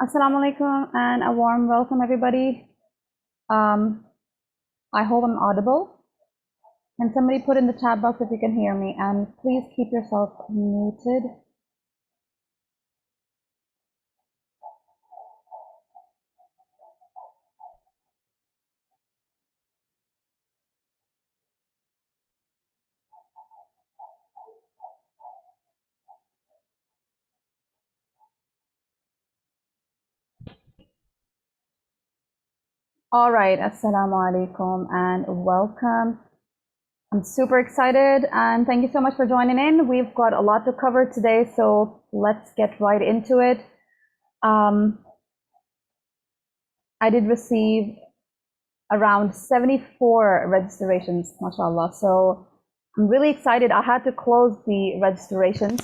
Assalamu alaikum and a warm welcome, everybody. I hope I'm audible. And somebody put in the chat box if you can hear me, and please keep yourself muted. All right, assalamu alaikum and welcome. I'm super excited and thank you so much for joining in. We've got a lot to cover today, so let's get right into it. I did receive around 74 registrations, mashallah. So I'm really excited. I had to close the registrations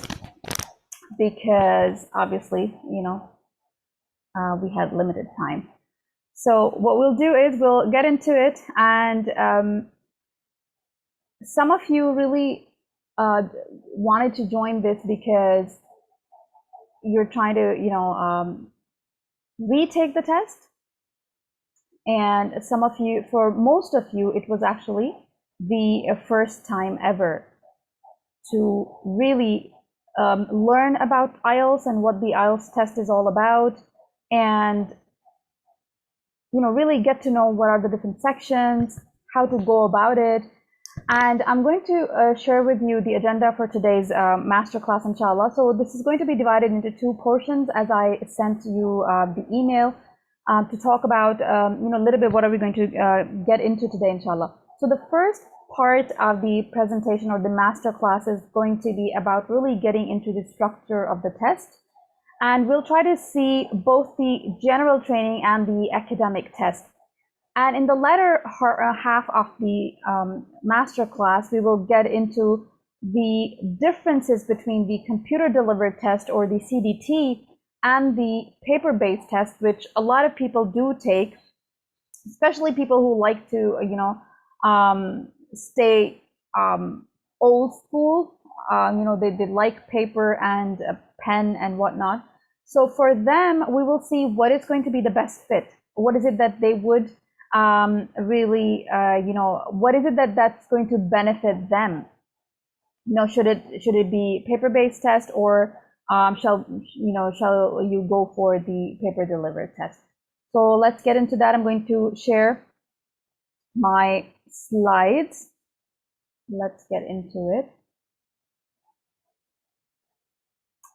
because obviously, we had limited time. So what we'll do is we'll get into it, and some of you really wanted to join this because you're trying to, retake the test. And some of you, for most of you, it was actually the first time ever to really learn about IELTS and what the IELTS test is all about, and really get to know what are the different sections, how to go about it. And I'm going to share with you the agenda for today's masterclass, inshallah. So this is going to be divided into two portions, as I sent you the email to talk about, a little bit what are we going to get into today, inshallah. So the first part of the presentation or the masterclass is going to be about really getting into the structure of the test. And we'll try to see both the general training and the academic test. And in the latter half of the masterclass, we will get into the differences between the computer-delivered test, or the CDT, and the paper-based test, which a lot of people do take, especially people who like to, stay old school. They like paper and a pen and whatnot. So for them, we will see what is going to be the best fit. What is it that they would really, what is it that's going to benefit them? Should it be paper-based test, or shall you go for the paper-delivered test? So let's get into that. I'm going to share my slides. Let's get into it.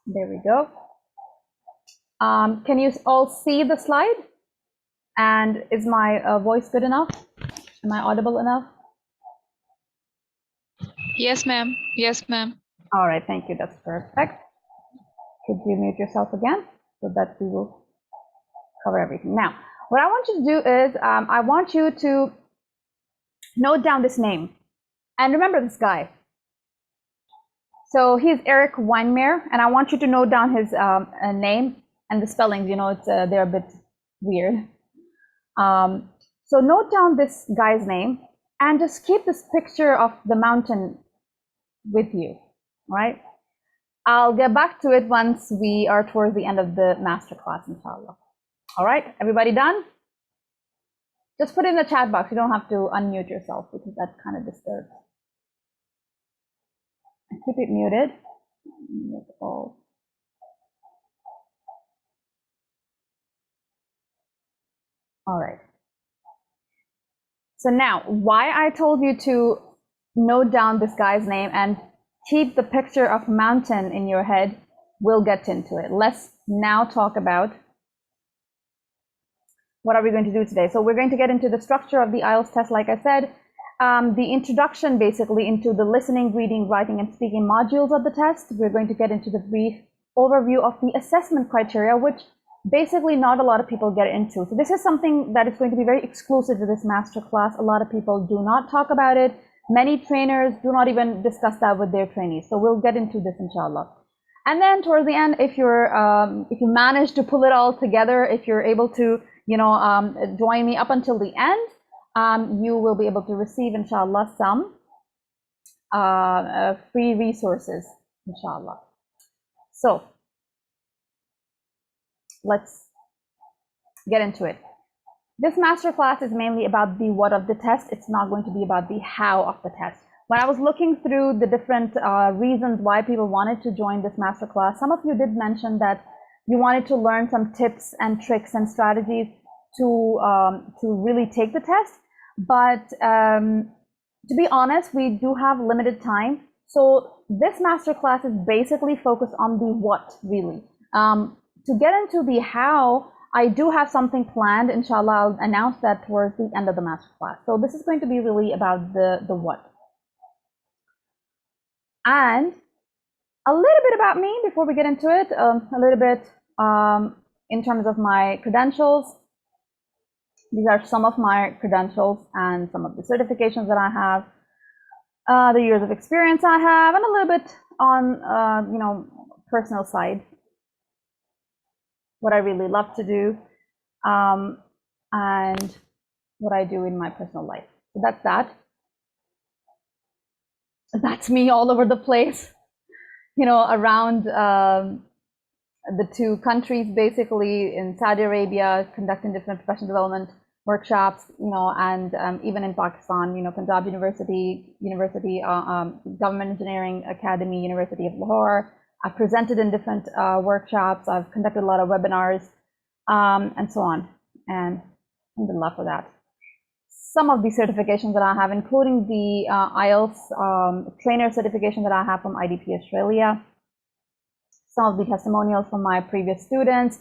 There we go. Can you all see the slide? And is my voice good enough? Am I audible enough? Yes, ma'am. Yes, ma'am. All right, thank you. That's perfect. Could you mute yourself again so that we will cover everything? Now, what I want you to do is I want you to note down this name and remember this guy. So he's Eric Weinmeier, and I want you to note down his name and the spellings. They're a bit weird. So note down this guy's name and just keep this picture of the mountain with you, right? I'll get back to it once we are towards the end of the masterclass, inshallah. All right, everybody done? Just put it in the chat box. You don't have to unmute yourself because that kind of disturbs. And keep it muted. All right. So now, why I told you to note down this guy's name and keep the picture of mountain in your head, we'll get into it. Let's now talk about what are we going to do today. So we're going to get into the structure of the IELTS test, like I said, the introduction basically into the listening, reading, writing, and speaking modules of the test. We're going to get into the brief overview of the assessment criteria, which basically not a lot of people get into. So this is something that is going to be very exclusive to this masterclass. A lot of people do not talk about it. Many trainers do not even discuss that with their trainees. So we'll get into this, inshallah. And then towards the end, if you manage to pull it all together, if you're able to join me up until the end, you will be able to receive, inshallah, some free resources, inshallah. So let's get into it. This masterclass is mainly about the what of the test. It's not going to be about the how of the test. When I was looking through the different reasons why people wanted to join this masterclass, some of you did mention that you wanted to learn some tips and tricks and strategies to really take the test. But to be honest, we do have limited time. So this masterclass is basically focused on the what, really. To get into the how, I do have something planned. Inshallah, I'll announce that towards the end of the masterclass. So this is going to be really about the what. And a little bit about me before we get into it, a little bit in terms of my credentials. These are some of my credentials and some of the certifications that I have, the years of experience I have, and a little bit on, personal side, what I really love to do, and what I do in my personal life. So that's that. That's me all over the place, around the two countries, basically in Saudi Arabia, conducting different professional development workshops, and even in Pakistan, Punjab University, Government Engineering Academy, University of Lahore. I've presented in different workshops. I've conducted a lot of webinars, and so on. And alhamdulillah for that. Some of the certifications that I have, including the IELTS trainer certification that I have from IDP Australia, some of the testimonials from my previous students.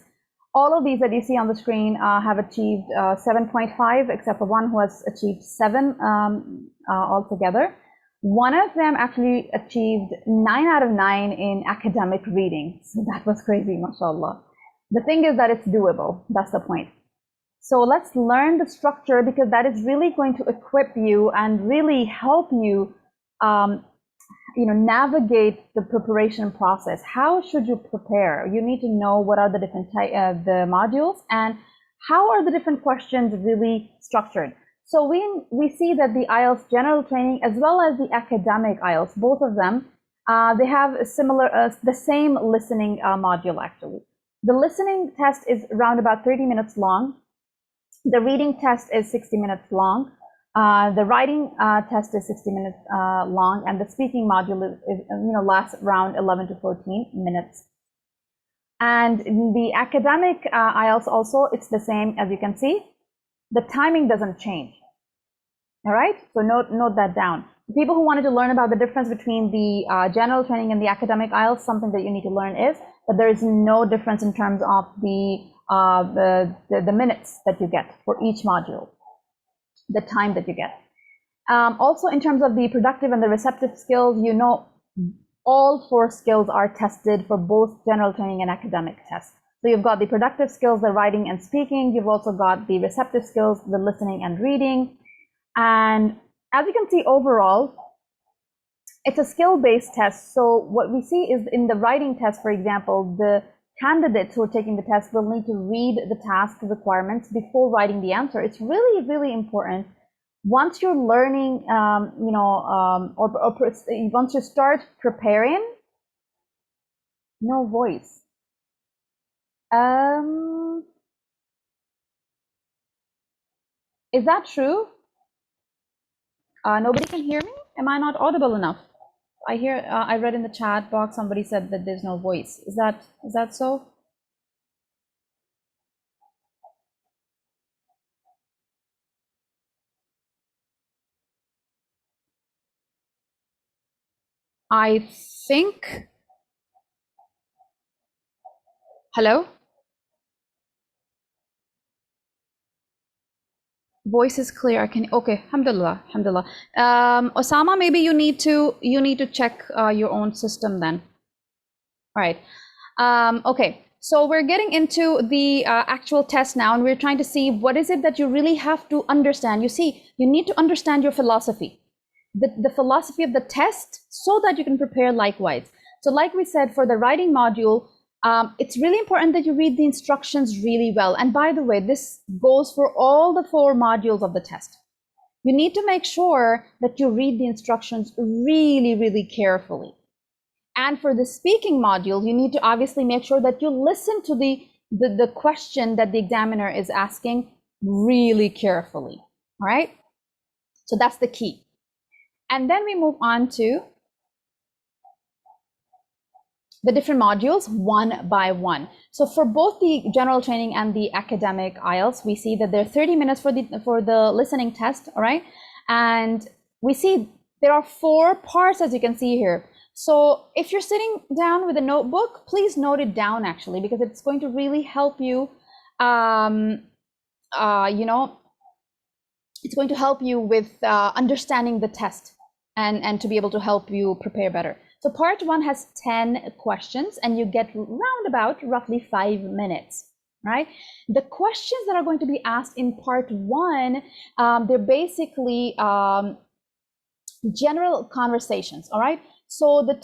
All of these that you see on the screen have achieved 7.5, except for one who has achieved 7 altogether. One of them actually achieved 9 out of 9 in academic reading. So that was crazy, mashallah. The thing is that it's doable. That's the point. So let's learn the structure, because that is really going to equip you and really help you, navigate the preparation process. How should you prepare? You need to know what are the different the modules and how are the different questions really structured. So we see that the IELTS general training as well as the academic IELTS, both of them, they have a similar, the same listening module actually. The listening test is around about 30 minutes long. The reading test is 60 minutes long. The writing test is 60 minutes long, and the speaking module is lasts around 11 to 14 minutes. And the academic IELTS also, it's the same as you can see. The timing doesn't change. All right, so note that down. People who wanted to learn about the difference between the general training and the academic IELTS, something that you need to learn is that there is no difference in terms of the minutes that you get for each module, the time that you get. Also, in terms of the productive and the receptive skills, all 4 skills are tested for both general training and academic tests. So you've got the productive skills, the writing and speaking. You've also got the receptive skills, the listening and reading. And as you can see, overall, it's a skill-based test. So what we see is in the writing test, for example, the candidates who are taking the test will need to read the task requirements before writing the answer. It's really, really important. Once you're learning, once you start preparing, no voice. Is that true? Nobody can hear me? Am I not audible enough? I read in the chat box, somebody said that there's no voice. Is that so? I think, hello? Voice is clear. Okay, alhamdulillah, alhamdulillah. Osama, maybe you need to check your own system then. All right. Okay, so we're getting into the actual test now, and we're trying to see what is it that you really have to understand. You see, you need to understand your philosophy, the philosophy of the test, so that you can prepare likewise. So like we said, for the writing module, it's really important that you read the instructions really well. And by the way, this goes for all the 4 modules of the test. You need to make sure that you read the instructions really, really carefully. And for the speaking module, you need to obviously make sure that you listen to the the question that the examiner is asking really carefully. All right, so that's the key. And then we move on to the different modules one by one. So for both the general training and the academic IELTS, we see that there are 30 minutes for the listening test, all right? And we see there are 4 parts, as you can see here. So if you're sitting down with a notebook, please note it down actually, because it's going to really help you, it's going to help you with understanding the test and to be able to help you prepare better. So part 1 has 10 questions and you get roughly 5 minutes, right? The questions that are going to be asked in part 1, they're basically general conversations, all right? So the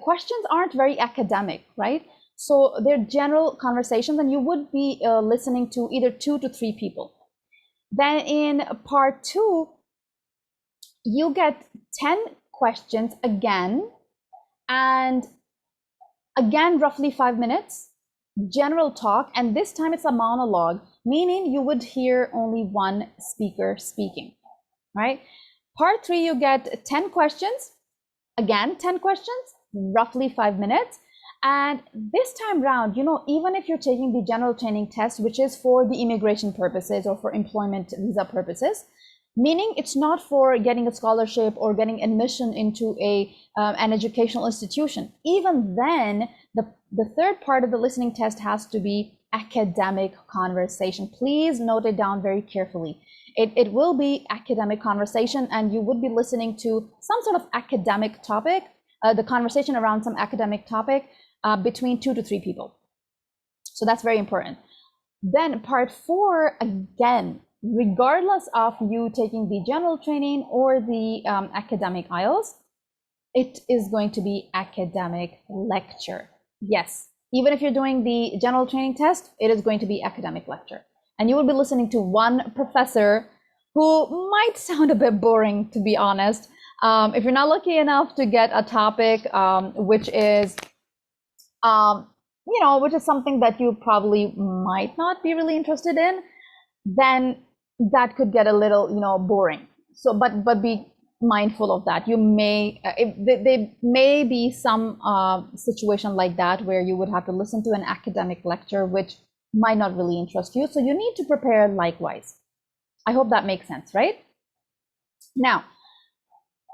questions aren't very academic, right? So they're general conversations and you would be listening to either 2 to 3 people. Then in part 2, you get 10 questions again, and again roughly 5 minutes, general talk, and this time it's a monologue, meaning you would hear only one speaker speaking, right? Part 3, you get 10 questions, again 10 questions, roughly 5 minutes. And this time round, even if you're taking the general training test, which is for the immigration purposes or for employment visa purposes, meaning it's not for getting a scholarship or getting admission into an educational institution. Even then, the third part of the listening test has to be academic conversation. Please note it down very carefully. It will be academic conversation, and you would be listening to some sort of academic topic, the conversation around some academic topic between 2 to 3 people. So that's very important. Then part 4, again, regardless of you taking the general training or the academic IELTS, it is going to be academic lecture. Yes, even if you're doing the general training test, it is going to be academic lecture. And you will be listening to one professor who might sound a bit boring, to be honest. If you're not lucky enough to get a topic which is which is something that you probably might not be really interested in, then that could get a little, boring. So, but be mindful of that. You may, there may be some situation like that where you would have to listen to an academic lecture, which might not really interest you. So you need to prepare likewise. I hope that makes sense, right? Now,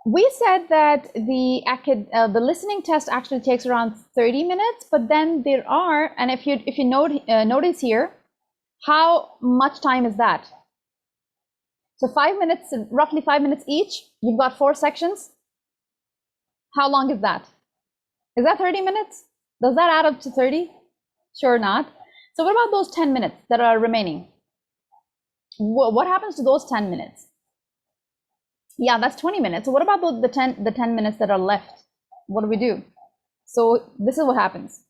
we said that the listening test actually takes around 30 minutes, but then there are, and if you notice here, how much time is that? So 5 minutes, roughly 5 minutes each. You've got 4 sections. How long is that? Is that 30 minutes? Does that add up to 30? Sure not. So what about those 10 minutes that are remaining? What happens to those 10 minutes? Yeah, that's 20 minutes. So what about the 10 minutes that are left? What do we do? So this is what happens.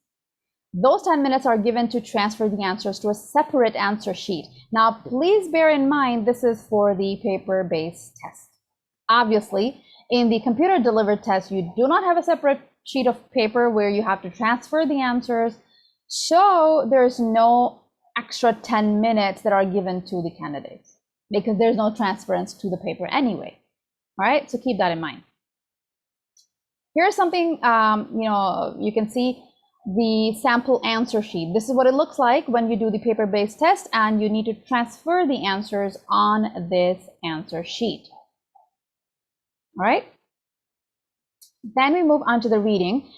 Those 10 minutes are given to transfer the answers to a separate answer sheet. Now, please bear in mind, this is for the paper-based test. Obviously, in the computer-delivered test, you do not have a separate sheet of paper where you have to transfer the answers. So there's no extra 10 minutes that are given to the candidates because there's no transference to the paper anyway. All right, so keep that in mind. Here's something, you can see the sample answer sheet. This is what it looks like when you do the paper-based test and you need to transfer the answers on this answer sheet. All right. Then we move on to the reading.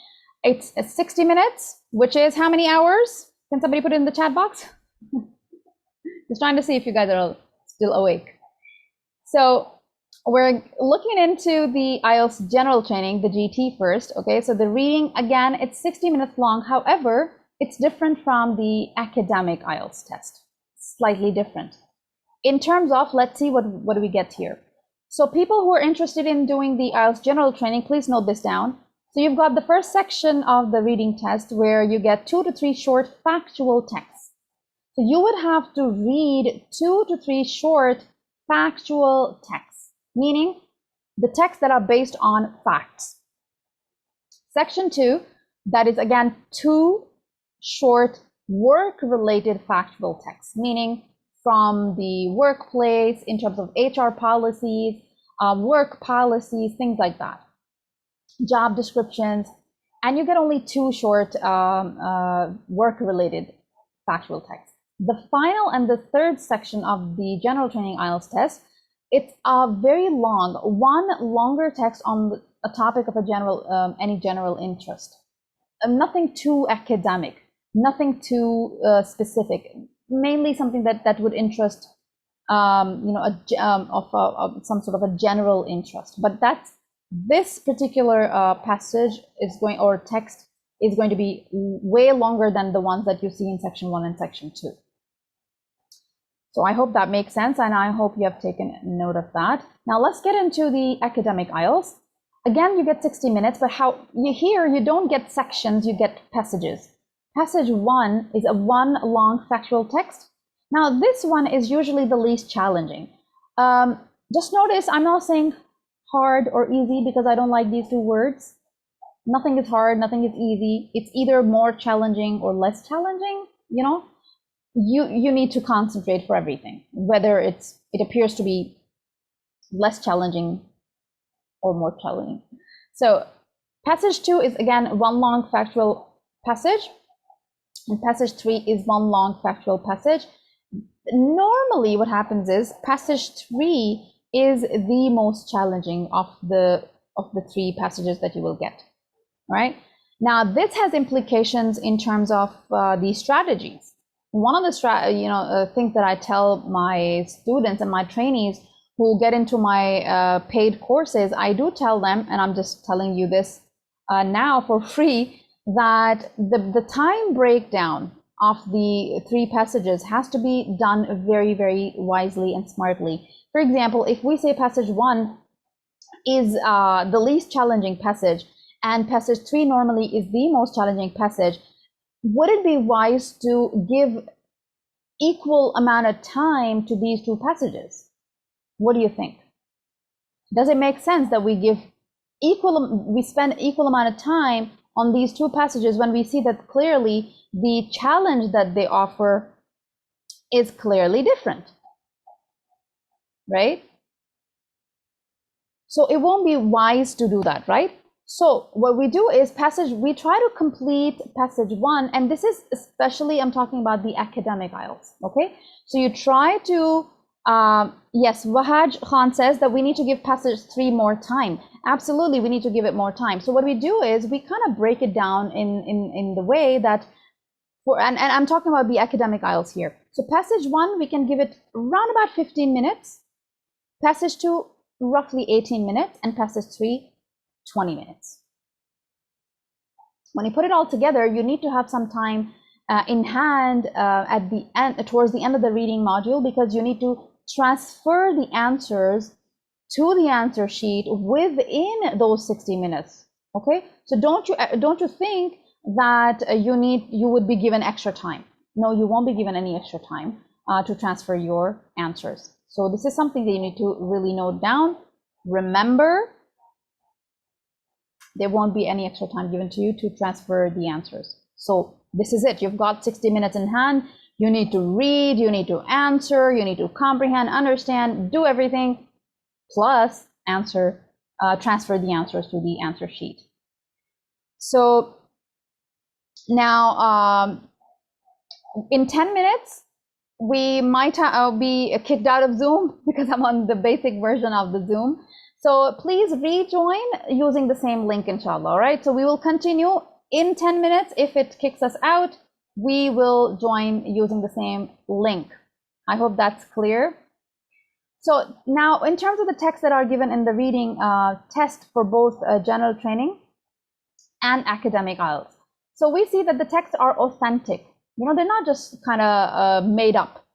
It's 60 minutes, which is how many hours? Can somebody put it in the chat box? Just trying to see if you guys are still awake. So we're looking into the IELTS general training, the GT first, okay? So the reading, again, it's 60 minutes long. However, it's different from the academic IELTS test, slightly different. In terms of, let's see what do we get here. So people who are interested in doing the IELTS general training, please note this down. So you've got the first section of the reading test where you get 2 to 3 short factual texts. So you would have to read 2 to 3 short factual texts, meaning the texts that are based on facts. Section 2, that is again 2 short work-related factual texts, meaning from the workplace in terms of HR policies, work policies, things like that, job descriptions, and you get only 2 short work-related factual texts. The final and the third section of the general training IELTS test, it's a very long, one longer text on a topic of a general, any general interest. Nothing too academic, nothing too specific, mainly something that would interest, some sort of a general interest. But this particular passage is going, or text is going to be way longer than the ones that you see in section 1 and section 2. So I hope that makes sense, and I hope you have taken note of that. Now let's get into the academic IELTS. Again, you get 60 minutes, but here you don't get sections, you get passages. Passage 1 is a one long factual text. Now this one is usually the least challenging. Just notice I'm not saying hard or easy because I don't like these 2 words. Nothing is hard, nothing is easy. It's either more challenging or less challenging, you know. You need to concentrate for everything, whether it appears to be less challenging or more challenging. So passage 2 is again one long factual passage, and passage 3 is one long factual passage. Normally what happens is passage 3 is the most challenging of the 3 passages that you will get, right? Now this has implications in terms of the strategies. One of the things that I tell my students and my trainees who get into my paid courses, I do tell them, and I'm just telling you this now for free, that the time breakdown of the 3 passages has to be done very, very wisely and smartly. For example, if we say passage 1 is the least challenging passage, and passage 3 normally is the most challenging passage, would it be wise to give equal amount of time to these 2 passages? What do you think? Does it make sense that we spend equal amount of time on these 2 passages when we see that clearly the challenge that they offer is clearly different, right? So it won't be wise to do that, right? So what we do is we try to complete passage 1, and this is especially, I'm talking about the academic IELTS, okay? So you try to, yes, Wahaj Khan says that we need to give passage 3 more time. Absolutely, we need to give it more time. So what we do is we kind of break it down in the way that, and I'm talking about the academic IELTS here. So passage 1, we can give it around about 15 minutes. Passage 2, roughly 18 minutes, and passage 3, 20 minutes. When you put it all together, you need to have some time in hand at the end, towards the end of the reading module, because you need to transfer the answers to the answer sheet within those 60 minutes. Okay, so don't you think that you would be given extra time? No, you won't be given any extra time to transfer your answers. So this is something that you need to really note down. Remember, there won't be any extra time given to you to transfer the answers. So this is it. You've got 60 minutes in hand. You need to read, you need to answer, you need to comprehend, understand, do everything, plus transfer the answers to the answer sheet. So now in 10 minutes, we might be kicked out of Zoom because I'm on the basic version of the Zoom. So please rejoin using the same link, inshallah. All right, so we will continue in 10 minutes. If it kicks us out, we will join using the same link. I hope that's clear. So now in terms of the texts that are given in the reading test for both general training and academic IELTS. So we see that the texts are authentic. You know, they're not just kind of made up.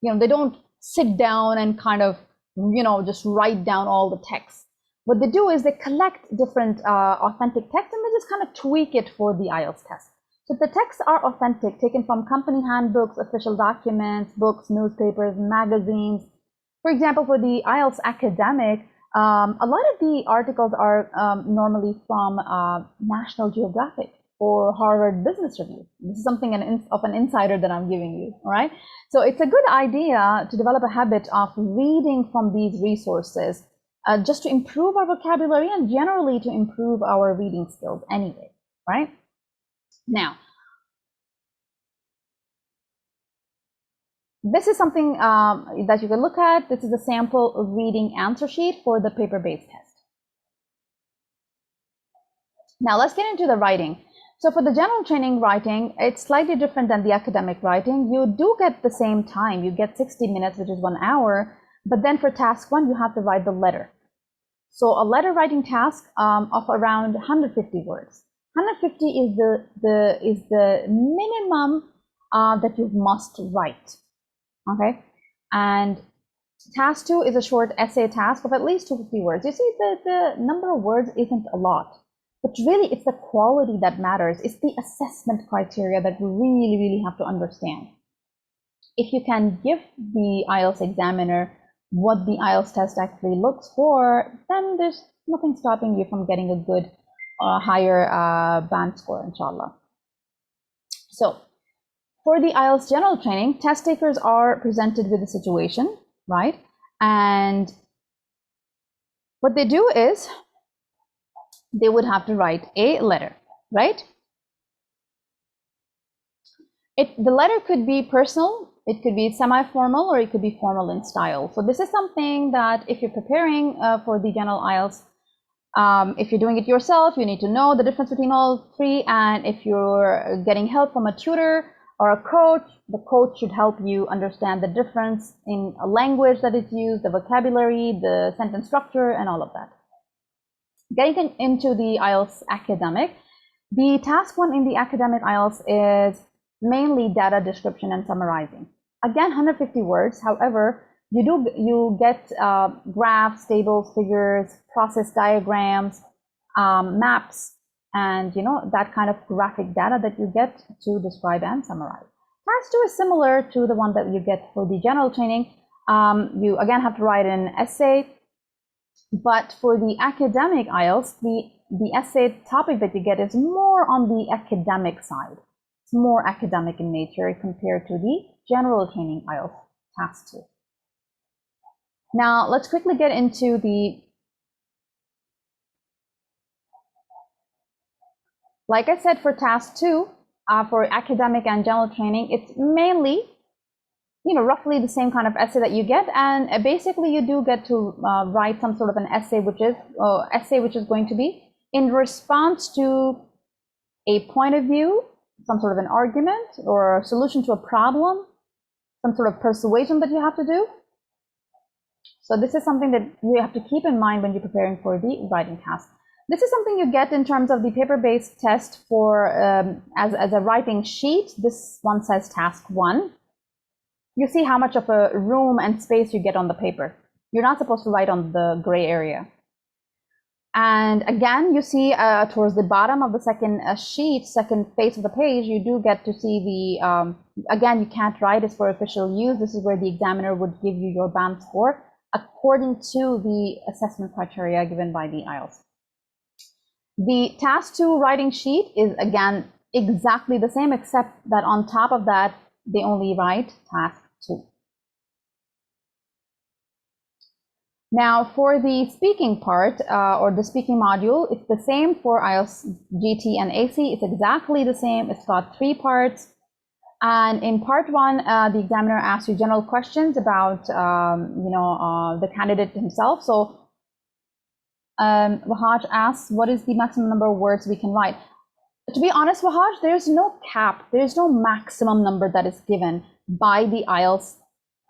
You know, they don't sit down and kind of, you know, just write down all the text. What they do is they collect different authentic texts and they just kind of tweak it for the IELTS test. So the texts are authentic, taken from company handbooks, official documents, books, newspapers, magazines. For example, for the IELTS Academic, a lot of the articles are normally from National Geographic. for Harvard Business Review. This is something of an insider that I'm giving you, all right? So it's a good idea to develop a habit of reading from these resources just to improve our vocabulary and generally to improve our reading skills anyway, right? Now, this is something that you can look at. This is a sample reading answer sheet for the paper-based test. Now let's get into the writing. So for the general training writing, it's slightly different than the academic writing. You do get the same time. You get 60 minutes, which is 1 hour. But then for task 1, you have to write the letter. So a letter writing task of around 150 words. 150 is the minimum that you must write. Okay, and task 2 is a short essay task of at least 250 words. You see, the number of words isn't a lot, but really it's the quality that matters. It's the assessment criteria that we really have to understand. If you can give the IELTS examiner what the IELTS test actually looks for, then there's nothing stopping you from getting a good higher band score, inshallah. So for the IELTS general training, test takers are presented with a situation, right? And what they do is they would have to write a letter, right? The letter could be personal, it could be semi-formal, or it could be formal in style. So this is something that if you're preparing for the general IELTS, if you're doing it yourself, you need to know the difference between all three. And if you're getting help from a tutor or a coach, the coach should help you understand the difference in a language that is used, the vocabulary, the sentence structure, and all of that. Getting into the IELTS academic, the task 1 in the academic IELTS is mainly data description and summarizing. Again, 150 words. However, you get graphs, tables, figures, process diagrams, maps, and that kind of graphic data that you get to describe and summarize. Task 2 is similar to the one that you get for the general training. You again have to write an essay, but for the academic IELTS, the essay topic that you get is more on the academic side. It's more academic in nature compared to the general training IELTS task 2. Now let's quickly get into like I said, for task 2, for academic and general training, it's mainly, roughly the same kind of essay that you get, and basically you do get to write some sort of an essay, which is going to be in response to a point of view, some sort of an argument or a solution to a problem, some sort of persuasion that you have to do. So this is something that you have to keep in mind when you're preparing for the writing task. This is something you get in terms of the paper-based test for as a writing sheet. This one says task 1. You see how much of a room and space you get on the paper. You're not supposed to write on the gray area. And again, you see towards the bottom of the second second face of the page, you do get to see the, again, you can't write, it's for official use. This is where the examiner would give you your band score according to the assessment criteria given by the IELTS. The task 2 writing sheet is again exactly the same, except that on top of that, they only write task 2. Now for the speaking part or the speaking module, it's the same for IELTS GT and AC. It's exactly the same. It's got 3 parts. And in part 1, the examiner asks you general questions about, the candidate himself. So Wahaj asks, what is the maximum number of words we can write? To be honest, Wahaj, there's no cap. There's no maximum number that is given by the IELTS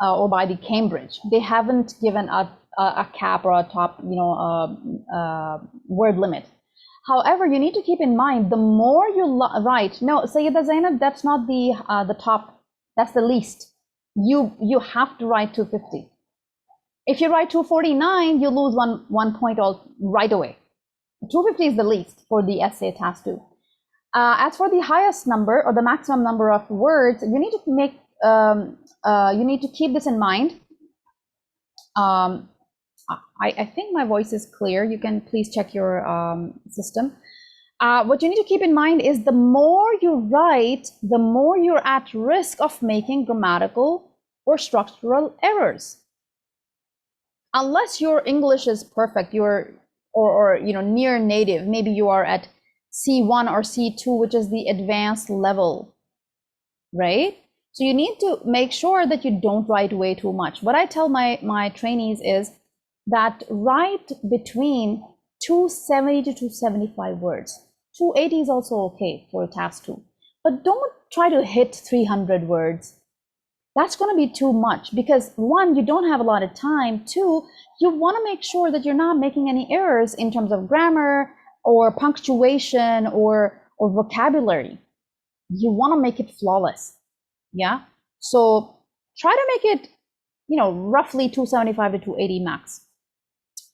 or by the Cambridge. They haven't given a cap or a top, word limit. However, you need to keep in mind, the more you write, no, Sayyida Zainab, that's not the top, that's the least. You have to write 250. If you write 249, you lose one point right away. 250 is the least for the essay task 2. As for the highest number or the maximum number of words, you need to make you need to keep this in mind. I think my voice is clear. You can please check your system. What you need to keep in mind is the more you write, the more you're at risk of making grammatical or structural errors. Unless your English is perfect, or near native, maybe you are at C1 or C2, which is the advanced level, right? So you need to make sure that you don't write way too much. What I tell my trainees is that write between 270 to 275 words. 280 is also okay for a task 2, but don't try to hit 300 words. That's going to be too much because, one, you don't have a lot of time. Two, you want to make sure that you're not making any errors in terms of grammar or punctuation or vocabulary. You want to make it flawless. Yeah. So try to make it, roughly 275 to 280 max.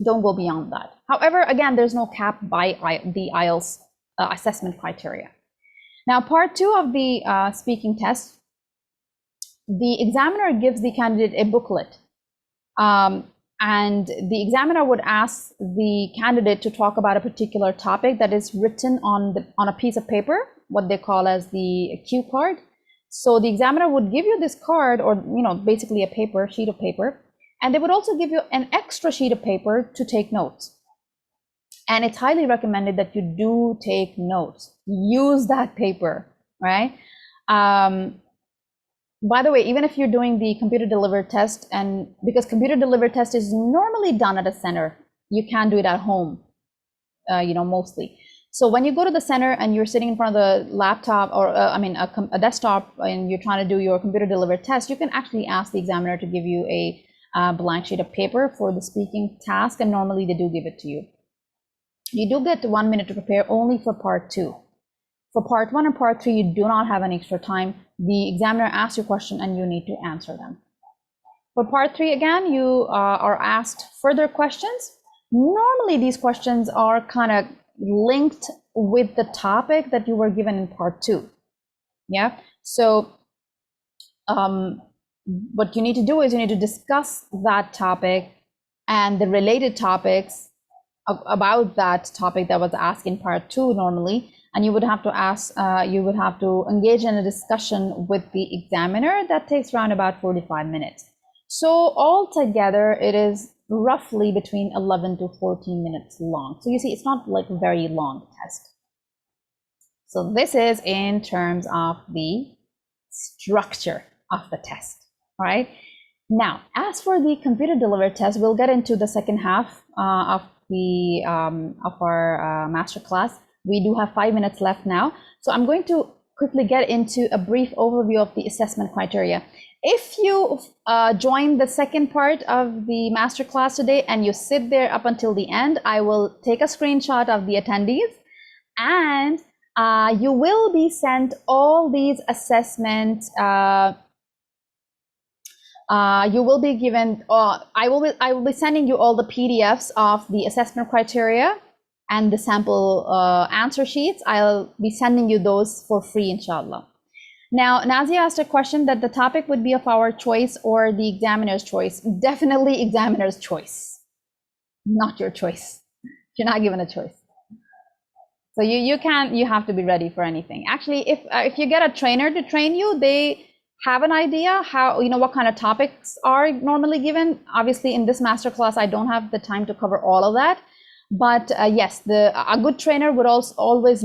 Don't go beyond that. However, again, there's no cap by the IELTS assessment criteria. Now, part 2 of the speaking test, the examiner gives the candidate a booklet, and the examiner would ask the candidate to talk about a particular topic that is written on a piece of paper, what they call as the cue card. So the examiner would give you this card, or basically a sheet of paper, and they would also give you an extra sheet of paper to take notes. And it's highly recommended that you do take notes. Use that paper, right? By the way, even if you're doing the computer delivered test, and because computer delivered test is normally done at a center, you can do it at home, mostly. So when you go to the center and you're sitting in front of the laptop, or a desktop, and you're trying to do your computer delivered test, you can actually ask the examiner to give you a blank sheet of paper for the speaking task, and normally they do give it to you. You do get 1 minute to prepare only for part 2. For part 1 and part 3, you do not have any extra time. The examiner asks you a question and you need to answer them. For part 3, again, you are asked further questions. Normally, these questions are kind of linked with the topic that you were given in part 2. Yeah. So what you need to do is you need to discuss that topic and the related topics about that topic that was asked in part 2 normally, and you would have to engage in a discussion with the examiner that takes around about 45 minutes. So altogether, it is roughly between 11 to 14 minutes long. So you see, it's not like a very long test. So this is in terms of the structure of the test. All right. Now, as for the computer delivered test, we'll get into the second half of our masterclass. We do have 5 minutes left now. So I'm going to quickly get into a brief overview of the assessment criteria. If you join the second part of the masterclass today and you sit there up until the end, I will take a screenshot of the attendees, and you will be sent all these assessments. You will be given, I will be sending you all the PDFs of the assessment criteria and the sample answer sheets. I'll be sending you those for free, inshallah. Now, Nazia asked a question that the topic would be of our choice or the examiner's choice. Definitely examiner's choice, not your choice. You're not given a choice. So you have to be ready for anything. Actually, if you get a trainer to train you, they have an idea how, what kind of topics are normally given. Obviously, in this masterclass, I don't have the time to cover all of that. But yes, a good trainer would always